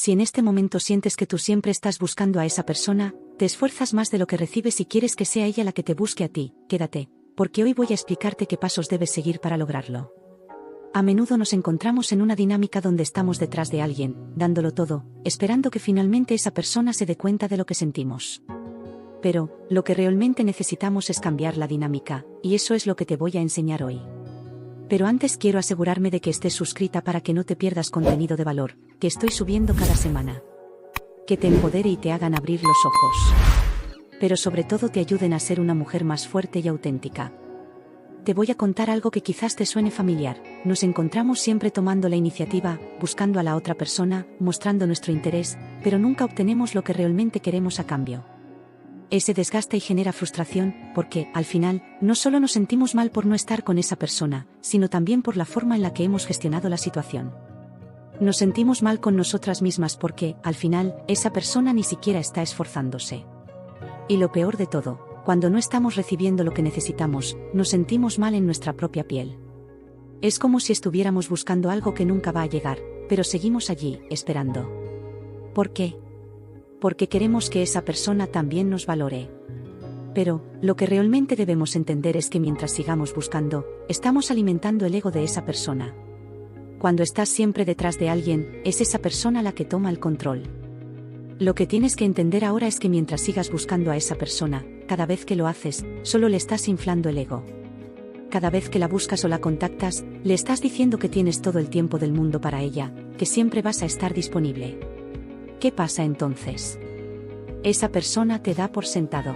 Si en este momento sientes que tú siempre estás buscando a esa persona, te esfuerzas más de lo que recibes y quieres que sea ella la que te busque a ti, quédate, porque hoy voy a explicarte qué pasos debes seguir para lograrlo. A menudo nos encontramos en una dinámica donde estamos detrás de alguien, dándolo todo, esperando que finalmente esa persona se dé cuenta de lo que sentimos. Pero, lo que realmente necesitamos es cambiar la dinámica, y eso es lo que te voy a enseñar hoy. Pero antes quiero asegurarme de que estés suscrita para que no te pierdas contenido de valor, que estoy subiendo cada semana. Que te empodere y te hagan abrir los ojos. Pero sobre todo te ayuden a ser una mujer más fuerte y auténtica. Te voy a contar algo que quizás te suene familiar. Nos encontramos siempre tomando la iniciativa, buscando a la otra persona, mostrando nuestro interés, pero nunca obtenemos lo que realmente queremos a cambio. Ese desgasta y genera frustración, porque, al final, no solo nos sentimos mal por no estar con esa persona, sino también por la forma en la que hemos gestionado la situación. Nos sentimos mal con nosotras mismas porque, al final, esa persona ni siquiera está esforzándose. Y lo peor de todo, cuando no estamos recibiendo lo que necesitamos, nos sentimos mal en nuestra propia piel. Es como si estuviéramos buscando algo que nunca va a llegar, pero seguimos allí, esperando. ¿Por qué? Porque queremos que esa persona también nos valore. Pero, lo que realmente debemos entender es que mientras sigamos buscando, estamos alimentando el ego de esa persona. Cuando estás siempre detrás de alguien, es esa persona la que toma el control. Lo que tienes que entender ahora es que mientras sigas buscando a esa persona, cada vez que lo haces, solo le estás inflando el ego. Cada vez que la buscas o la contactas, le estás diciendo que tienes todo el tiempo del mundo para ella, que siempre vas a estar disponible. ¿Qué pasa entonces? Esa persona te da por sentado.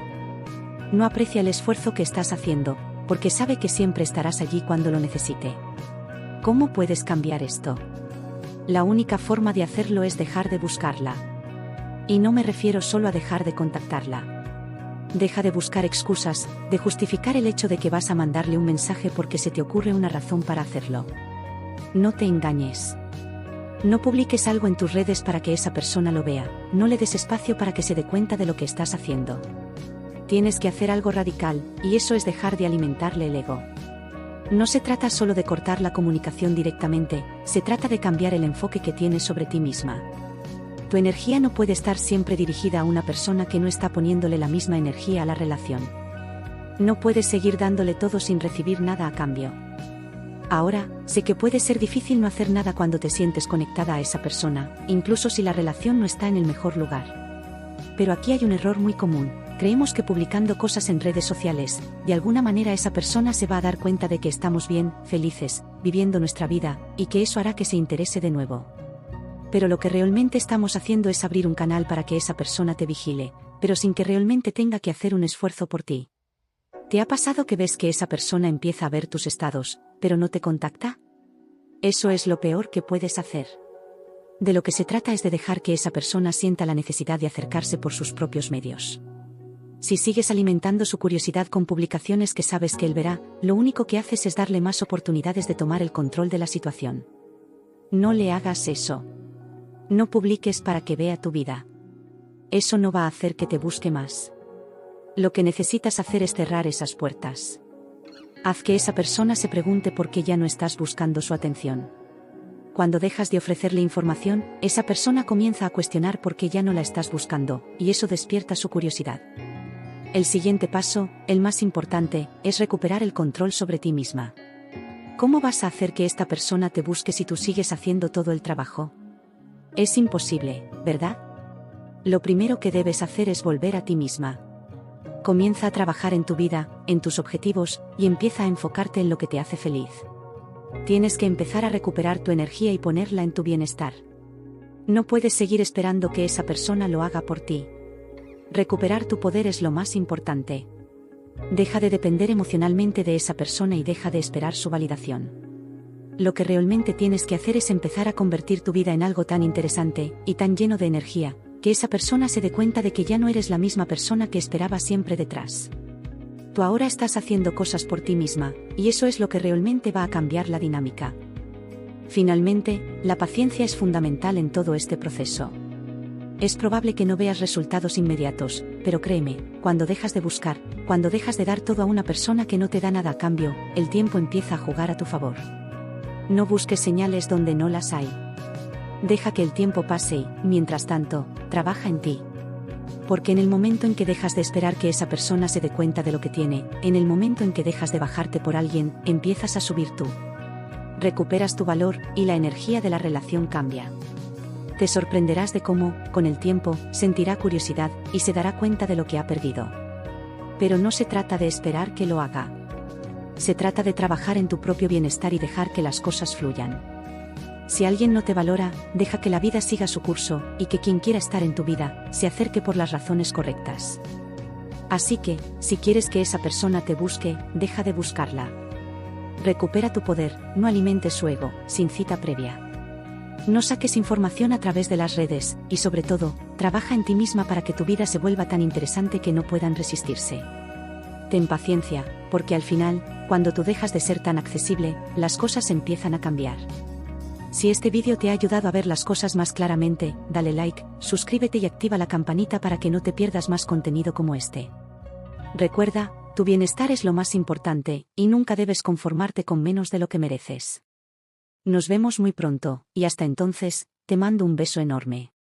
No aprecia el esfuerzo que estás haciendo, porque sabe que siempre estarás allí cuando lo necesite. ¿Cómo puedes cambiar esto? La única forma de hacerlo es dejar de buscarla. Y no me refiero solo a dejar de contactarla. Deja de buscar excusas, de justificar el hecho de que vas a mandarle un mensaje porque se te ocurre una razón para hacerlo. No te engañes. No publiques algo en tus redes para que esa persona lo vea, no le des espacio para que se dé cuenta de lo que estás haciendo. Tienes que hacer algo radical, y eso es dejar de alimentarle el ego. No se trata solo de cortar la comunicación directamente, se trata de cambiar el enfoque que tienes sobre ti misma. Tu energía no puede estar siempre dirigida a una persona que no está poniéndole la misma energía a la relación. No puedes seguir dándole todo sin recibir nada a cambio. Ahora, sé que puede ser difícil no hacer nada cuando te sientes conectada a esa persona, incluso si la relación no está en el mejor lugar. Pero aquí hay un error muy común. Creemos que publicando cosas en redes sociales, de alguna manera esa persona se va a dar cuenta de que estamos bien, felices, viviendo nuestra vida, y que eso hará que se interese de nuevo. Pero lo que realmente estamos haciendo es abrir un canal para que esa persona te vigile, pero sin que realmente tenga que hacer un esfuerzo por ti. ¿Te ha pasado que ves que esa persona empieza a ver tus estados, pero no te contacta? Eso es lo peor que puedes hacer. De lo que se trata es de dejar que esa persona sienta la necesidad de acercarse por sus propios medios. Si sigues alimentando su curiosidad con publicaciones que sabes que él verá, lo único que haces es darle más oportunidades de tomar el control de la situación. No le hagas eso. No publiques para que vea tu vida. Eso no va a hacer que te busque más. Lo que necesitas hacer es cerrar esas puertas. Haz que esa persona se pregunte por qué ya no estás buscando su atención. Cuando dejas de ofrecerle información, esa persona comienza a cuestionar por qué ya no la estás buscando, y eso despierta su curiosidad. El siguiente paso, el más importante, es recuperar el control sobre ti misma. ¿Cómo vas a hacer que esta persona te busque si tú sigues haciendo todo el trabajo? Es imposible, ¿verdad? Lo primero que debes hacer es volver a ti misma. Comienza a trabajar en tu vida, en tus objetivos, y empieza a enfocarte en lo que te hace feliz. Tienes que empezar a recuperar tu energía y ponerla en tu bienestar. No puedes seguir esperando que esa persona lo haga por ti. Recuperar tu poder es lo más importante. Deja de depender emocionalmente de esa persona y deja de esperar su validación. Lo que realmente tienes que hacer es empezar a convertir tu vida en algo tan interesante, y tan lleno de energía, que esa persona se dé cuenta de que ya no eres la misma persona que esperaba siempre detrás. Tú ahora estás haciendo cosas por ti misma, y eso es lo que realmente va a cambiar la dinámica. Finalmente, la paciencia es fundamental en todo este proceso. Es probable que no veas resultados inmediatos, pero créeme, cuando dejas de buscar, cuando dejas de dar todo a una persona que no te da nada a cambio, el tiempo empieza a jugar a tu favor. No busques señales donde no las hay. Deja que el tiempo pase y, mientras tanto, trabaja en ti. Porque en el momento en que dejas de esperar que esa persona se dé cuenta de lo que tiene, en el momento en que dejas de bajarte por alguien, empiezas a subir tú. Recuperas tu valor, y la energía de la relación cambia. Te sorprenderás de cómo, con el tiempo, sentirá curiosidad, y se dará cuenta de lo que ha perdido. Pero no se trata de esperar que lo haga. Se trata de trabajar en tu propio bienestar y dejar que las cosas fluyan. Si alguien no te valora, deja que la vida siga su curso, y que quien quiera estar en tu vida, se acerque por las razones correctas. Así que, si quieres que esa persona te busque, deja de buscarla. Recupera tu poder, no alimentes su ego, sin cita previa. No saques información a través de las redes, y sobre todo, trabaja en ti misma para que tu vida se vuelva tan interesante que no puedan resistirse. Ten paciencia, porque al final, cuando tú dejas de ser tan accesible, las cosas empiezan a cambiar. Si este vídeo te ha ayudado a ver las cosas más claramente, dale like, suscríbete y activa la campanita para que no te pierdas más contenido como este. Recuerda, tu bienestar es lo más importante, y nunca debes conformarte con menos de lo que mereces. Nos vemos muy pronto, y hasta entonces, te mando un beso enorme.